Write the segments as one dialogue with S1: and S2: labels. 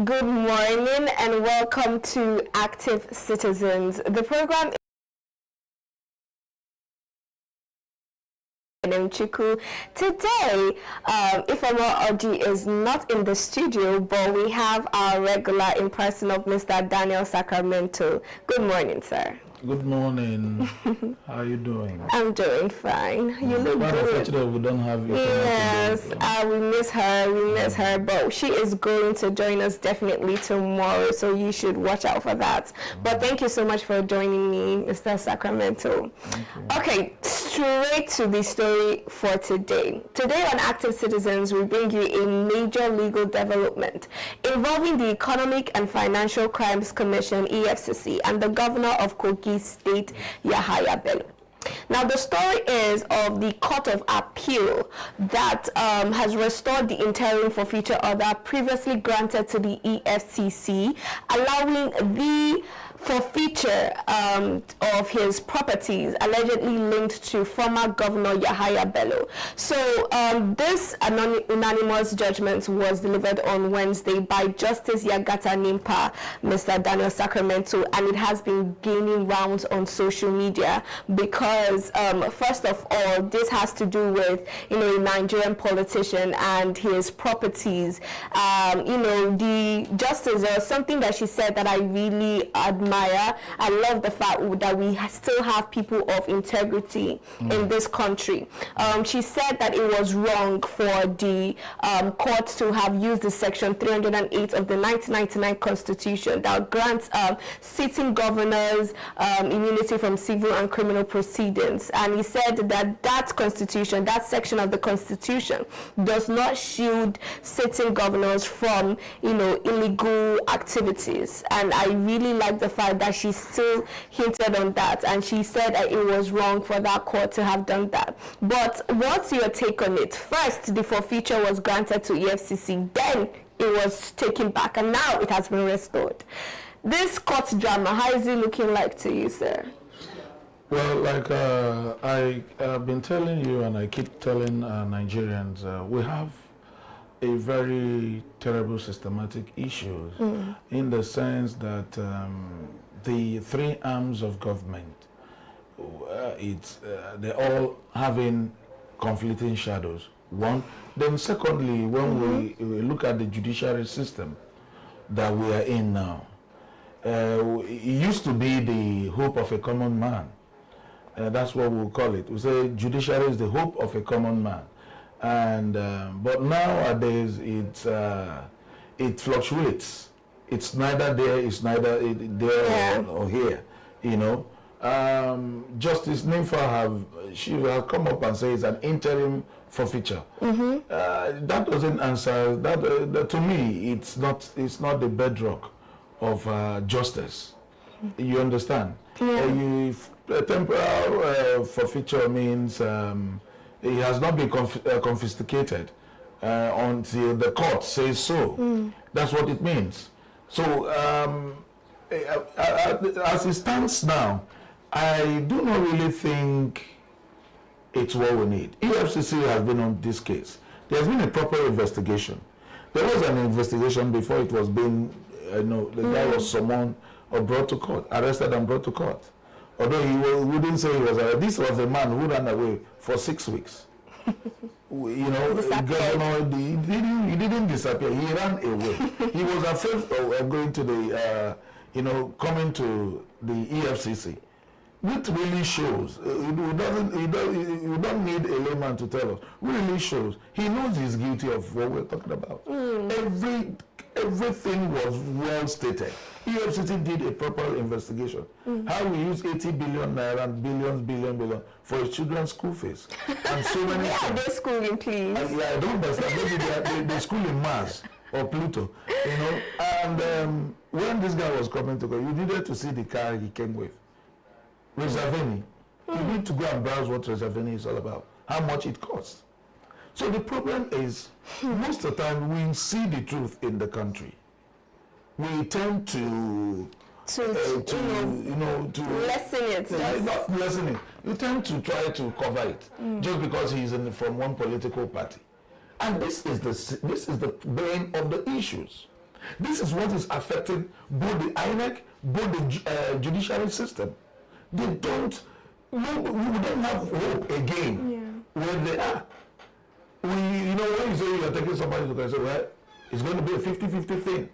S1: Good morning and welcome to Active Citizens. The program Chiku. Today, Ifeoma Oji is not in the studio, but we have our regular in person of Mr. Daniel Sacramento. Good morning, sir.
S2: Good morning. How are you doing?
S1: I'm doing fine. You look good.
S2: Unfortunately, we don't have you.
S1: Yes, we miss her. We miss her, but she is going to join us definitely tomorrow, so you should watch out for that. But thank you so much for joining me, Mr. Sacramento. Okay, straight to the story for today. Today on Active Citizens, we bring you a major legal development involving the Economic and Financial Crimes Commission, EFCC, and the governor of Kogi State, Yahaya Bello. Now, the story is of the Court of Appeal that has restored the interim forfeiture order previously granted to the EFCC, allowing the forfeiture of his properties allegedly linked to former Governor Yahaya Bello. So this unanimous judgment was delivered on Wednesday by Justice Yagata Nimpa, Mr. Daniel Sacramento, and it has been gaining rounds on social media because first of all, this has to do with a Nigerian politician and his properties. The justice, there was something that she said that I really admire. I love the fact that we still have people of integrity in this country. She said that it was wrong for the court to have used the section 308 of the 1999 Constitution that grants sitting governors immunity from civil and criminal proceedings. And he said that that constitution, that section of the Constitution, does not shield sitting governors from illegal activities. And I really like the fact that she still hinted on that, and she said that it was wrong for that court to have done that. But what's your take on it? First, the forfeiture was granted to EFCC, then it was taken back, and now it has been restored. This court drama, how is it looking like to you, sir?
S2: Well, like I've been telling you, and I keep telling Nigerians, we have a very terrible systematic issue in the sense that the three arms of government, they're all having conflicting shadows. One, then secondly, when we look at the judiciary system that we are in now, it used to be the hope of a common man. That's what we'll call it. We say judiciary is the hope of a common man. And but nowadays it fluctuates. It's neither there, it's neither there or here. Justice Nimfa she has come up and say it's an interim forfeiture. That doesn't answer that. To me, it's not the bedrock of justice. You understand? Temporal forfeiture means it has not been confiscated until the court says so. That's what it means. So, as it stands now, I do not really think it's what we need. EFCC has been on this case. There has been a proper investigation. There was an investigation before it was being, the guy was summoned or brought to court, arrested and brought to court. Although we didn't say he was arrested. This was a man who ran away for 6 weeks. Governor, he didn't disappear. He ran away. He was afraid of going to the, coming to the EFCC. Which really shows, we don't need a layman to tell us. Really shows he knows he's guilty of what we're talking about. Everything was well stated. EFCC did a proper investigation. How we use 80 billion naira and billion for his children's school fees. And so many
S1: Where are they schooling, please?
S2: I don't understand. Maybe they school in Mars or Pluto, And when this guy was coming to go, you needed to see the car he came with. Reservini. You need to go and browse what Reservini is all about. How much it costs. So the problem is, most of the time we see the truth in the country. We tend to
S1: lessen it.
S2: Not lessen it. You tend to try to cover it just because he's from one political party. And this is the brain of the issues. This is what is affecting both the INEC, both the judiciary system. They don't, we don't have hope again where they are. You know, when you say you're taking somebody to court, say, well, it's going to be a 50-50 thing.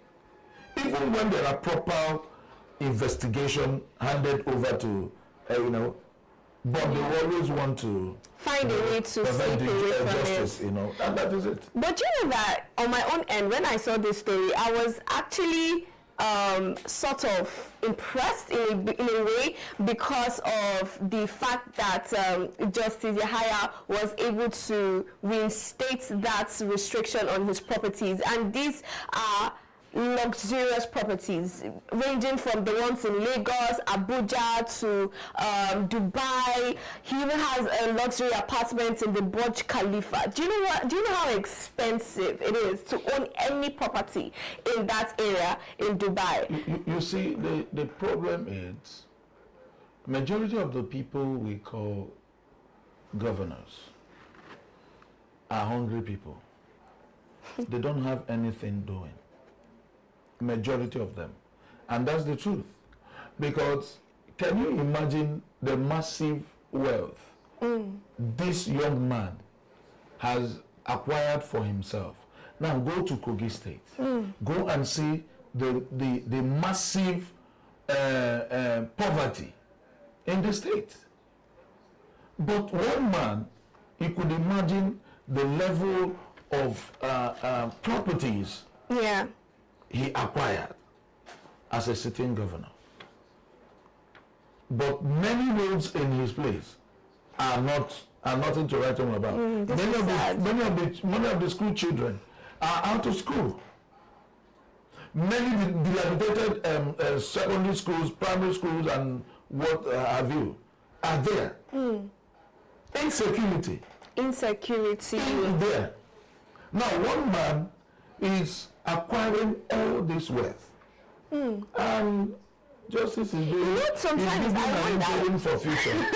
S2: Even when there are proper investigation handed over to, but they always want to
S1: find a way to slip away from
S2: justice,
S1: it.
S2: And that is it.
S1: But you know that on my own end, when I saw this story, I was actually sort of impressed in a way because of the fact that Justice Yahaya was able to reinstate that restriction on his properties, and these are luxurious properties ranging from the ones in Lagos, Abuja to Dubai. He even has a luxury apartment in the Burj Khalifa. Do you know how expensive it is to own any property in that area in Dubai?
S2: You see, the problem is majority of the people we call governors are hungry people. They don't have anything doing. Majority of them, and that's the truth, because can you imagine the massive wealth this young man has acquired for himself? Now go to Kogi State, go and see the massive poverty in the state. But one man, you could imagine the level of properties he acquired as a sitting governor. But many roads in his place are nothing to write home about. Many of the school children are out of school. Many dilapidated secondary schools, primary schools, and what have you are there. Insecurity is there. Now one man is acquiring all this wealth, and justice is doing.
S1: Sometimes I wonder
S2: for future.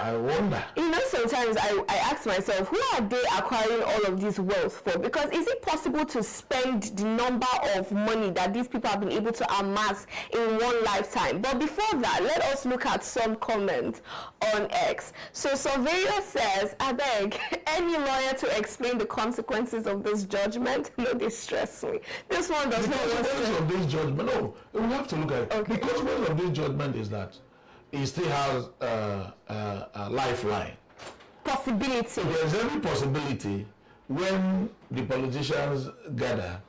S2: I wonder.
S1: Sometimes I ask myself, who are they acquiring all of this wealth for? Because is it possible to spend the number of money that these people have been able to amass in one lifetime? But before that, let us look at some comments on X. So Surveyor says, I beg any lawyer to explain the consequences of this judgment. No, they stress me. This one does not.
S2: The consequences of this judgment, no, we have to look at it.
S1: Okay.
S2: The consequence of this judgment is that he still has a lifeline.
S1: Possibility.
S2: There's every possibility when the politicians gather,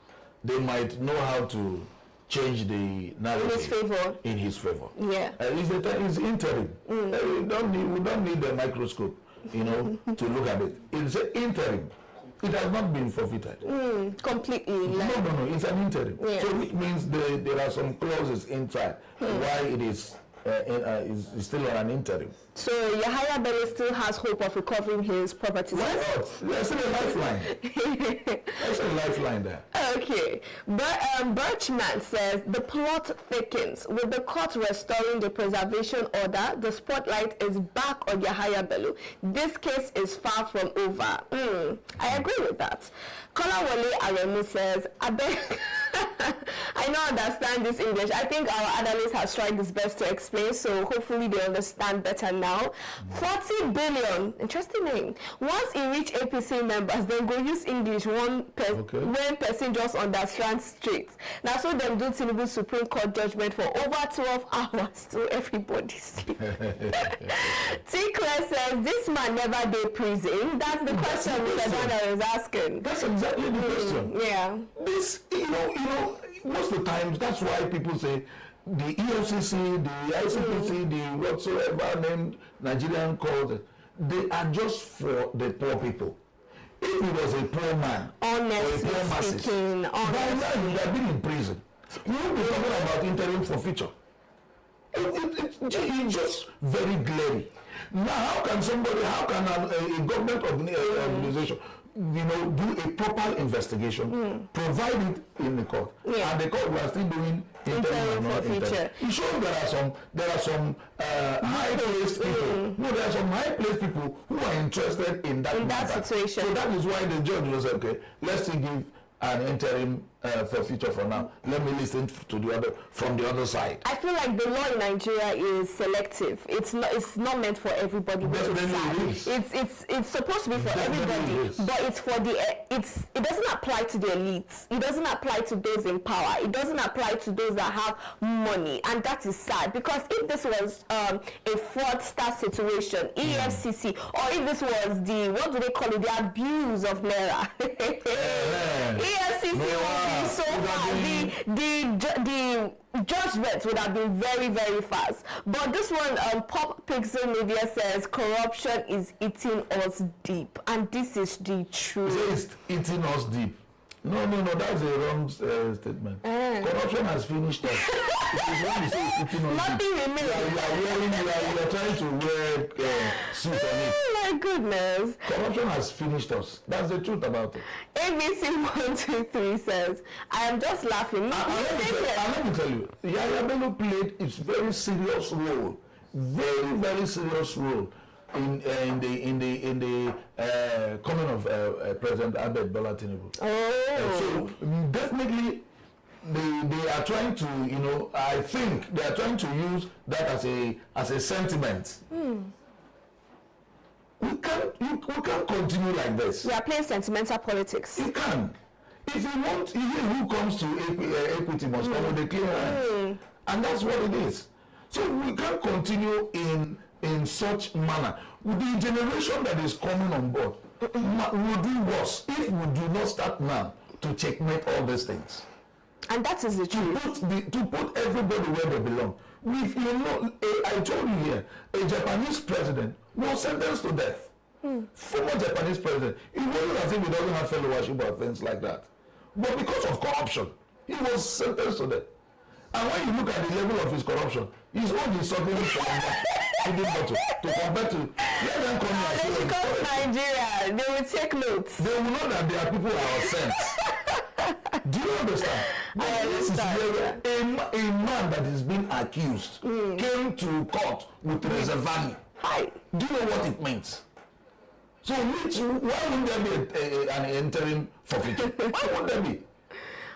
S2: they might know how to change the narrative in his favor.
S1: Yeah.
S2: It's interim. We don't need a microscope, to look at it. It's an interim. It has not been forfeited.
S1: Completely.
S2: No, it's an interim.
S1: Yeah.
S2: So it means there are some clauses inside why it is still on an interim.
S1: So Yahaya Bello still has hope of recovering his property.
S2: Why not? There's still a lifeline. There's a lifeline there.
S1: Okay. But Birchman says the plot thickens. With the court restoring the preservation order, the spotlight is back on Yahaya Bello. This case is far from over. I agree with that. Kolawole Aremu says, I don't understand this English. I think our analyst has tried his best to explain, so hopefully they understand better now. 40 billion, interesting name. Once he reach APC members, then go use English when person just understand straight. Now so them do Tinubu Supreme Court judgment for over 12 hours to everybody sleep. T-Claire says, this man never did prison. That's the question Mr. Dana is asking.
S2: That's exactly the question.
S1: Yeah.
S2: This, most of the times, that's why people say the EFCC, the ICPC, the whatsoever named Nigerian court, they are just for the poor people. If he was a poor man,
S1: honestly speaking,
S2: by now he would have been in prison. We won't be talking about interim forfeiture. It's just very glaring. Now, how can a government organization do a proper investigation, provide it in the court, and the court was still doing interim forfeiture? It shows there are some high-placed people. No, there are some high-placed people who are interested in that
S1: situation.
S2: So that is why the judge was okay. Let's still give an interim forfeiture for now. Let me listen to the other from the other side.
S1: I feel like the law in Nigeria is selective. It's not meant for everybody. It's supposed to be for everybody, but it's for it doesn't apply to the elites. It doesn't apply to those in power. It doesn't apply to those that have money, and that is sad, because if this was a fraudster situation, EFCC, or if this was the, what do they call it, the abuse of Naira, EFCC would be so far, the judgment would have been very, very fast. But this one, Pop Pixel Media says corruption is eating us deep, and this is the truth.
S2: It's eating us deep. No, that's a wrong statement. Corruption has finished us. It is when you say it's eating us
S1: Nothing
S2: deep.
S1: remains.
S2: You are trying to wear suit on it.
S1: Oh my goodness.
S2: Corruption has finished us. That's the truth about it.
S1: ABC123 says, I am just laughing.
S2: Let me tell you, Yaya Bello played its very serious role, very, very serious role in the coming of President Albert Bola Tinubu. So definitely they are trying to, I think they are trying to use that as a sentiment. We can't continue like this.
S1: We are playing sentimental politics.
S2: You can. If you want, who comes to equity must come with a clean hand. And that's what it is. So we can't continue in such manner. The generation that is coming on board will do worse if we do not start now to checkmate all these things.
S1: And that is the truth.
S2: To put everybody where they belong. I told you here, a Japanese president was sentenced to death. Former Japanese president. It wasn't as if he doesn't have followership or things like that. But because of corruption, he was sentenced to death. And when you look at the level of his corruption, his own is something from feeding bottle to compare to. Let them come here.
S1: They should come to Nigeria. They will take notes.
S2: They will know that their people are sent. Do you understand?
S1: I understand.
S2: A man that is being accused came to court with reserve. Do you know what it means? So why wouldn't there be an interim forfeiture? Why wouldn't there be?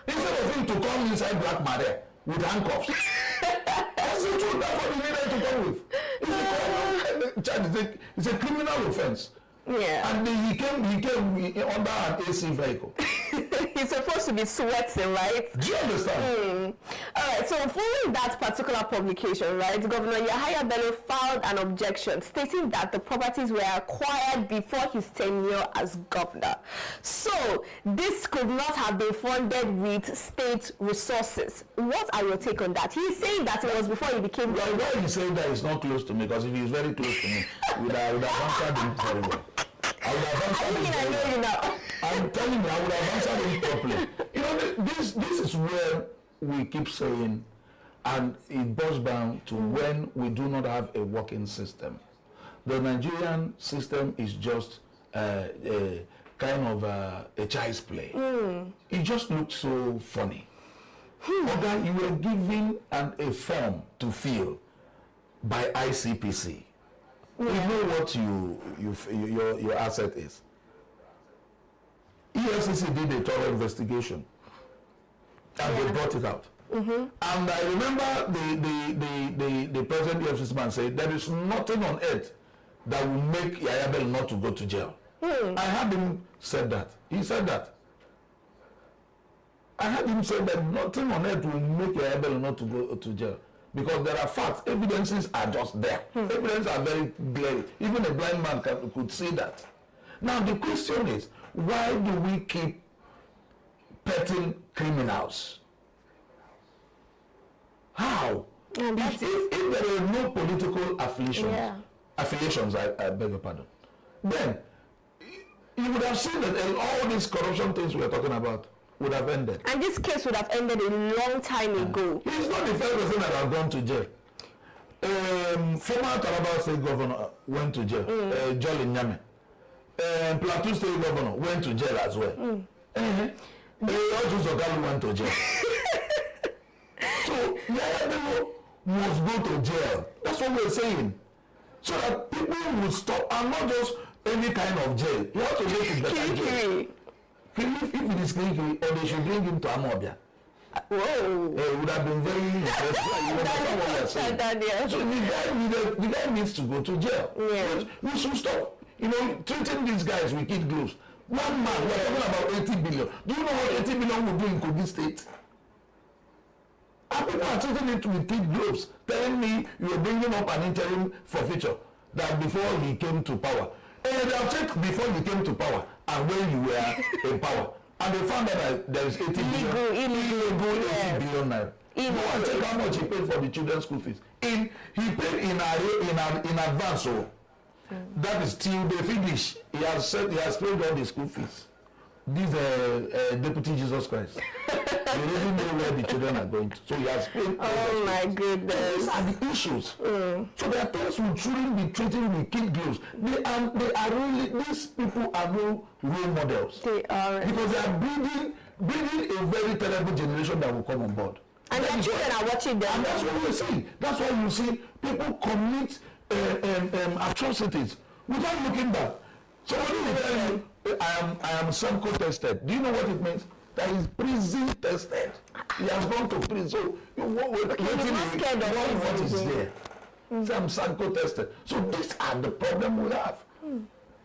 S2: Instead of him to come inside Black Maria with handcuffs. That's the truth. That's what he needed to come with. It's a criminal offense.
S1: Yeah.
S2: And he came under an AC vehicle.
S1: He's supposed to be sweating, right?
S2: Do you understand?
S1: All right, so following that particular publication, right, Governor Yahaya Bello filed an objection stating that the properties were acquired before his tenure as governor. So this could not have been funded with state resources. What are your take on that? He's saying that it was before he became governor.
S2: Why he saying that it's not close to me? Because if he's very close to me, I would have answered him very well. I know you now. I'm telling you, I would have answered him properly. This is where we keep saying, and it boils down to when we do not have a working system. The Nigerian system is just a child's play. It just looks so funny. Okay, you were given a form to fill by ICPC. You know what your asset is. EFCC did a thorough investigation and they brought it out. And I remember the president EFCC man said there is nothing on earth that will make Yahaya Bello not to go to jail. I heard him say that. He said that. I heard him say that nothing on earth will make Yahaya Bello not to go to jail. Because there are facts, evidences are just there. Evidence are very glaring. Even a blind man could see that. Now the question is, why do we keep petting criminals? How? If there are no political affiliations, I beg your pardon, then you would have seen that all these corruption things we are talking about would have ended. And
S1: this case would have ended a long time ago.
S2: He's not the first person that has gone to jail. Former Taraba State Governor went to jail. Jolly Nyame. Plateau State Governor went to jail as well. Ojuzogalu went to jail. So Yahaya Bello must go to jail. That's what we're saying. So that people will stop, and not just any kind of jail. You have to go to better jail. If it is Kirikiri, or they should bring him to Amobia.
S1: Whoa.
S2: It would have been very interesting. You understand what you're saying? So the guy needs to go to jail.
S1: Yeah.
S2: We should stop, treating these guys with kid gloves. One man, we're talking about 80 billion. Do you know what 80 billion will do in Kogi State? And people are treating it with kid gloves, telling me you're bringing up an interim forfeiture that before he came to power. And they'll check before you came to power and when you were in power. And they found out that there is 80 billion. Illegal 80 billion naira. Go and check how much he paid for the children's school fees. He paid in advance, so that is till they finish. He has paid all the school fees. This Deputy Jesus Christ. He doesn't know where the children are going to. So he has paid.
S1: Oh my goodness.
S2: These are the issues. So there are things we shouldn't be treating with kid gloves. They are really, these people are no role models.
S1: They are.
S2: Because they are breeding a very terrible generation that will come on board.
S1: And their children are watching them.
S2: And that's what we see. That's why you see people commit atrocities without looking back. Somebody will tell you, I am Sanko tested. Do you know what it means? That is prison tested. He has gone to prison. So what is there? So I'm Sanko tested. So these are the problem we have.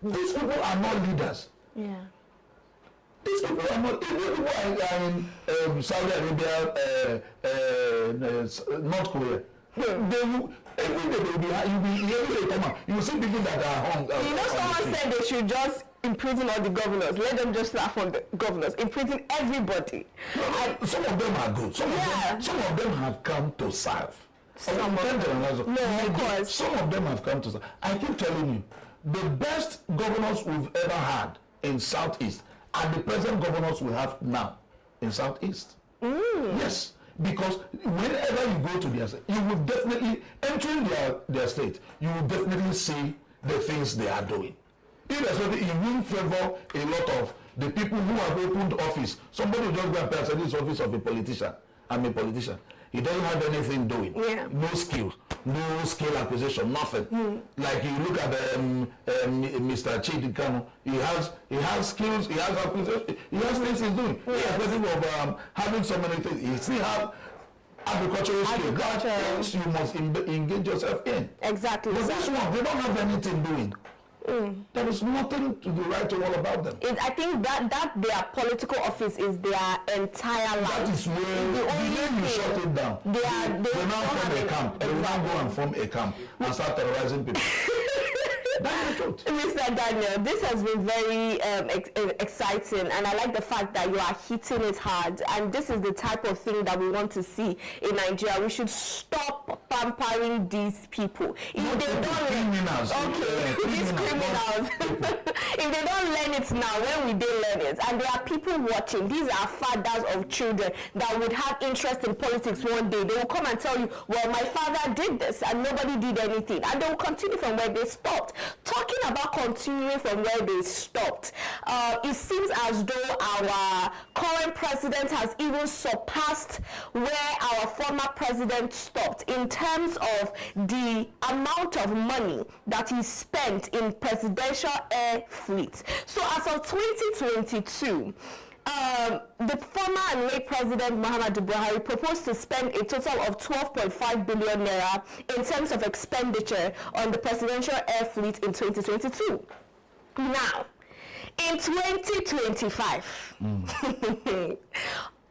S2: These people are not leaders.
S1: Yeah.
S2: These people are not. If people are in Saudi Arabia, North Korea, they will. Every day you see people that are hung.
S1: Someone said they should just imprison all the governors. Let them just laugh on the governors. Imprison everybody.
S2: Some of them are good. Some of them have come to serve. Some of them have come to serve. I keep telling you, the best governors we've ever had in Southeast are the present governors we have now in Southeast. Yes. Because whenever you go to their state, you will definitely, entering their state, you will definitely see the things they are doing. Irrespective, it will favor a lot of the people who have opened office. Somebody will just go and say this office of a politician. I'm a politician. He doesn't have anything doing. Yeah. No skills, no skill acquisition, nothing. Like you look at Mr. Chidi Kanu, he has skills, he has acquisition, he has things he's doing. Irrespective of having so many things, he still have agricultural skills. That things you must engage yourself in.
S1: Exactly.
S2: But this one, they don't have anything doing. There is nothing to the right to all about them.
S1: I think that their political office is their entire life.
S2: That is where the way you shut it down. They now form a camp. They will now go and form a camp and start terrorizing people. That's the truth.
S1: Mr. Daniel, this has been very exciting, and I like the fact that you are hitting it hard. And this is the type of thing that we want to see in Nigeria. We should stop pampering these people. If they don't
S2: criminals.
S1: These criminals. If they don't learn it now, when will they learn it? And there are people watching. These are fathers of children that would have interest in politics one day. They will come and tell you, well, my father did this and nobody did anything. And they will continue from where they stopped. Talking about continuing from where they stopped, it seems as though our current president has even surpassed where our former president stopped in terms of the amount of money that he spent in presidential air fleet. So as of 2022, the former and late President Muhammadu Buhari proposed to spend a total of 12.5 billion naira in terms of expenditure on the presidential air fleet in 2022. Now, in 2025, in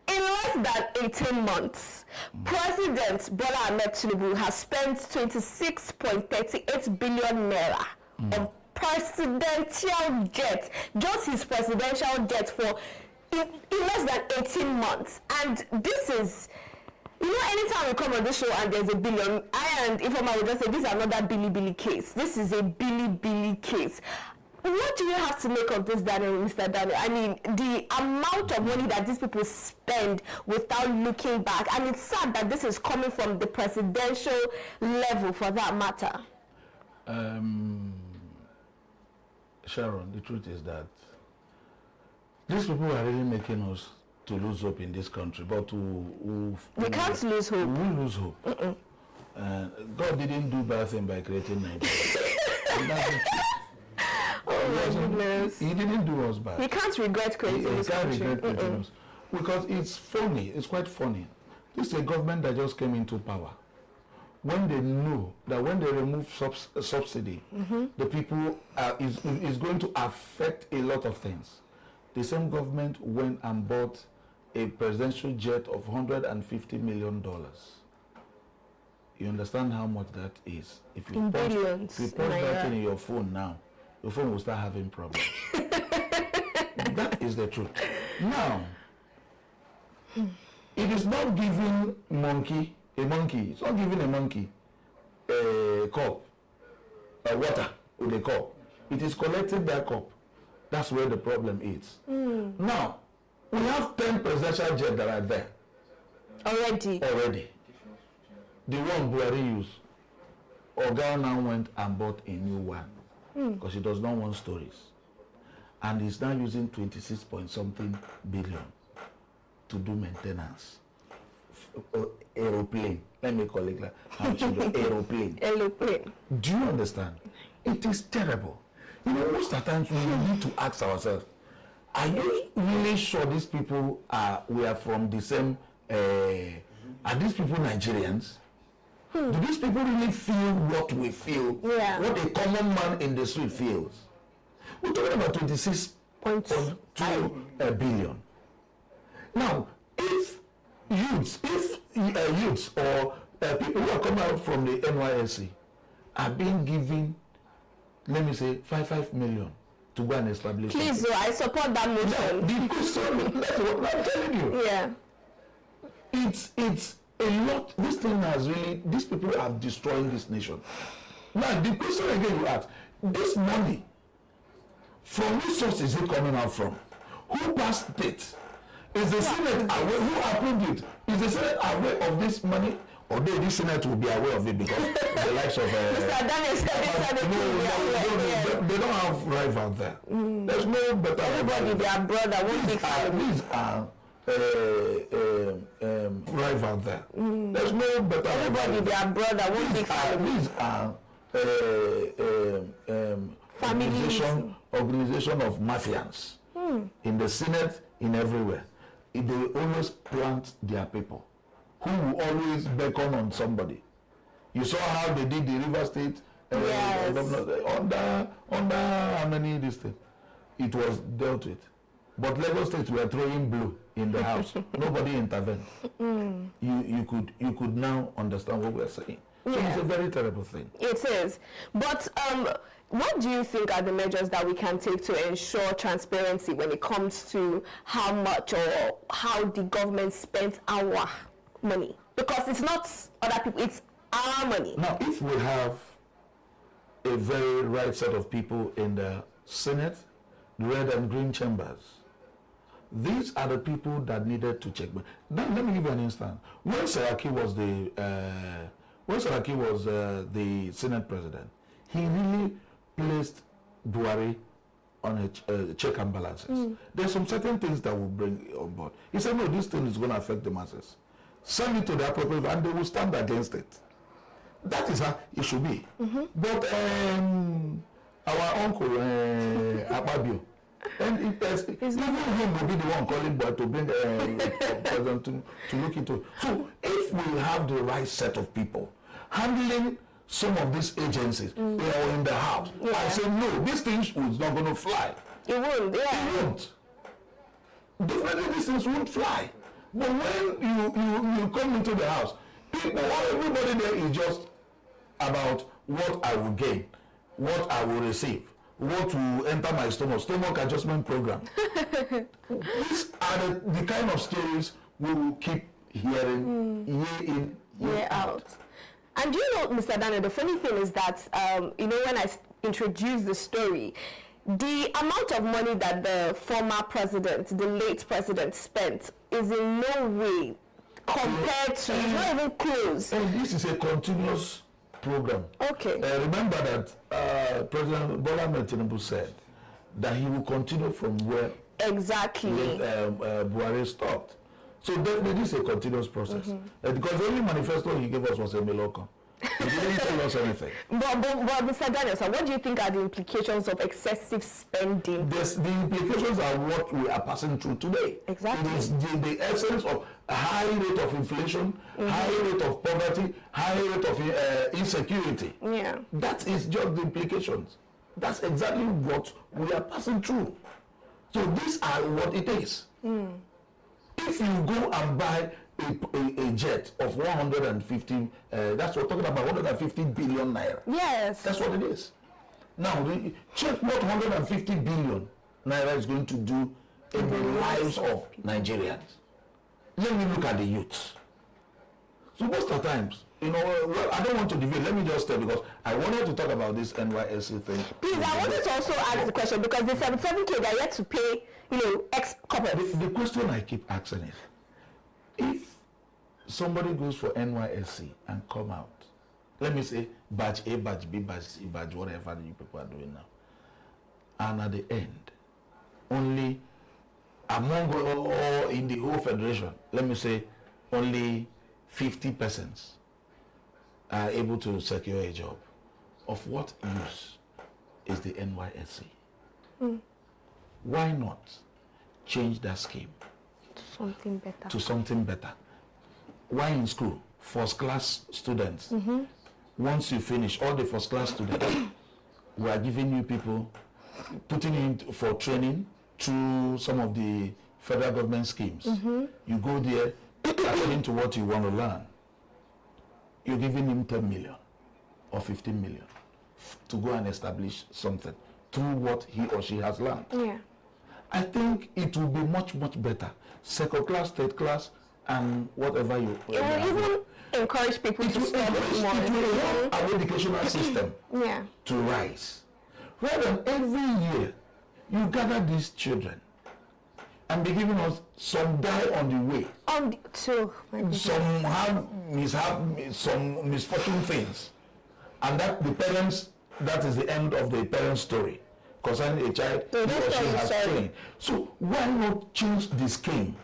S1: less than 18 months, President Bola Ahmed Tinubu has spent 26.38 billion naira on presidential jet, just his presidential jet for in less than 18 months. And this is, anytime we come on this show and there's a billion, I and Ifeoma will just say, this is another Billy case. This is a Billy case. What do you have to make of this, Mr. Daniel? I mean, the amount of money that these people spend without looking back. And it's sad that this is coming from the presidential level, for that matter.
S2: Sharon, the truth is that these people are really making us to lose hope in this country, but
S1: we can't lose hope.
S2: We will lose hope. God didn't do bad thing by creating Nigeria.
S1: Oh my goodness.
S2: He didn't do us bad.
S1: He can't regret creating this country.
S2: He can't regret creating us. Because it's funny. It's quite funny. This is a government that just came into power. When they know that when they remove subsidy, the people is going to affect a lot of things. The same government went and bought a presidential jet of $150 million. You understand how much that is? If you punch that in your phone now, your phone will start having problems. That is the truth. Now, it is not giving a monkey. It's not giving a monkey a cup, a water with a cup. It is collecting that cup. That's where the problem is. Now, we have 10 presidential jets that are there. Already. The one Buhari used. Oga now went and bought a new one because he does not want stories. And he's now using 26-point-something billion to do maintenance. Aeroplane. Let me call it like aeroplane. Do you understand? It is terrible. You know, most of the times we need to ask ourselves, are you really sure these people we are from the same, are these people Nigerians? Do these people really feel what we feel? What a common man in the street feels? We're talking about 26.2 billion. Now, if youths or people who are coming out from the NYSC are being given, let me say, 5 million to go and establish.
S1: Please, I support that motion.
S2: The question, that's what I'm telling you. Yeah. It's a lot. This thing has really, these people are destroying this nation. Now, the question again you ask, this money, from which source is it coming out from? Who passed it? Is the Senate aware? Who approved it? Is the Senate aware of this money? Although the Senate will be aware of it because the likes of
S1: Mr. Daniel said
S2: they don't have rival there. There's no better.
S1: Everybody, their brother, won't be
S2: these are rival there. There's no better.
S1: Everybody, their brother, won't be
S2: these are organization of mafians in the Senate, in everywhere. They always plant their people who will always beckon on somebody. You saw how they did the River State under how many this thing? It was dealt with. But Lagos State were throwing blue in the house. Nobody intervened. You could now understand what we're saying. So it's a very terrible thing.
S1: It is. But what do you think are the measures that we can take to ensure transparency when it comes to how much or how the government spent our money? Because it's not other people, it's our money.
S2: Now, if we have a very right set of people in the Senate, the red and green chambers, these are the people that needed to check. Let me give you an instance. When Saraki was the Senate president, he really placed Buhari on a check and balances. There's some certain things that will bring on board. He said, no, this thing is going to affect the masses. Send it to the appropriate, and they will stand against it. That is how it should be. But our uncle, Akpabio, and even him will be the one calling Boy to bring the president to look into. So if we have the right set of people handling some of these agencies, they are in the house. I say, no, these things is not going to fly.
S1: It won't,
S2: It won't. Definitely these things won't fly. But when you come into the house, everybody there is just about what I will gain, what I will receive, what will enter my stomach adjustment program. These are the kind of stories we will keep hearing year in, year out.
S1: And you know, Mr. Daniel, the funny thing is that, when I introduced the story, the amount of money that the former president, the late president, spent is in no way compared to, it's not even close.
S2: And this is a continuous program.
S1: Okay.
S2: Remember that President Bola Tinubu said that he will continue from where Buhari stopped. So definitely this is a continuous process. Because the only manifesto he gave us was a Meloko. He didn't tell us anything.
S1: But Mr. Danielson, what do you think are the implications of excessive spending?
S2: The implications are what we are passing through today.
S1: Exactly.
S2: It is the essence of a high rate of inflation, high rate of poverty, high rate of insecurity.
S1: Yeah.
S2: That is just the implications. That's exactly what we are passing through. So these are what it is. If you go and buy a jet of 150, that's what we're talking about, 150 billion naira.
S1: Yes.
S2: That's what it is. Now, check what 150 billion naira is going to do in the lives of Nigerians. Let me look at the youths. So most of the times, you know, well, I don't want to deviate. Let me just tell, because I wanted to talk about this NYSC thing.
S1: Please, I wanted to also ask the question, because the 77K they are yet to pay, you know, X couples.
S2: The question I keep asking is, if somebody goes for NYSC and come out, let me say batch A, batch B, batch C, batch whatever you people are doing now, and at the end, only among all in the whole federation, let me say only 50 persons are able to secure a job, of what use is the NYSC? Why not change that scheme
S1: Something better.
S2: to something better? Why in school, first class students, once you finish, all the first class students, we are giving you people, putting in for training through some of the federal government schemes. You go there, according to what you want to learn, you're giving him 10 million or 15 million to go and establish something through what he or she has learned.
S1: Yeah.
S2: I think it will be much, much better. Second class, third class, and whatever you...
S1: It will even encourage people to study more.
S2: It will help our educational system to rise. Rather than every year, you gather these children and be giving us, some die on the way. Some have some misfortune things. And that the parents, that is the end of the parents' story concerning a child he or she has trained. So why not change the scheme?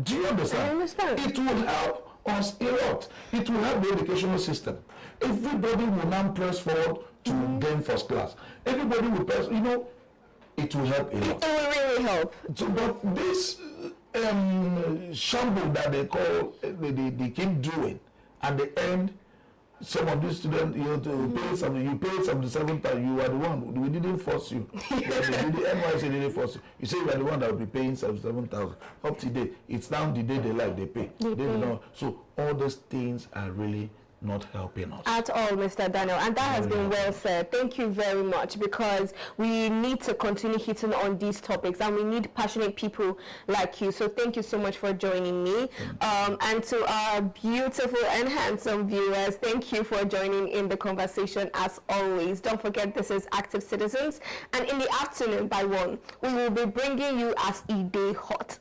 S2: Do you understand?
S1: I understand.
S2: It will help us a lot. It will help the educational system. Everybody will now press forward to gain first class. Everybody will press, you know, it will help a lot.
S1: It will really help.
S2: So, but this shamble that they call, they keep doing, at the end, some of these students, you have to pay something. You paid 77,000. You are the one. We didn't force you. The NYSC didn't force you. You say you are the one that will be paying 77,000. Up to date, it's now the day they like they pay. They don't know. So all those things are really not helping us
S1: at all, Mr. Daniel, and that has been well said. Thank you very much, because we need to continue hitting on these topics, and we need passionate people like you. So thank you so much for joining me, and to our beautiful and handsome viewers, thank you for joining in the conversation as always. Don't forget, this is Active Citizens, and in the afternoon by 1 we will be bringing you As E Day Hot.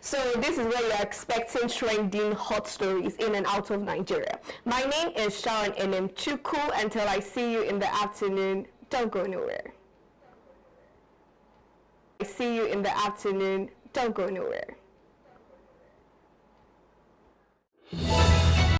S1: So this is where you're expecting trending hot stories in and out of Nigeria. My name is Sharon Enemchuku. Until I see you in the afternoon, don't go nowhere. I see you in the afternoon, don't go nowhere.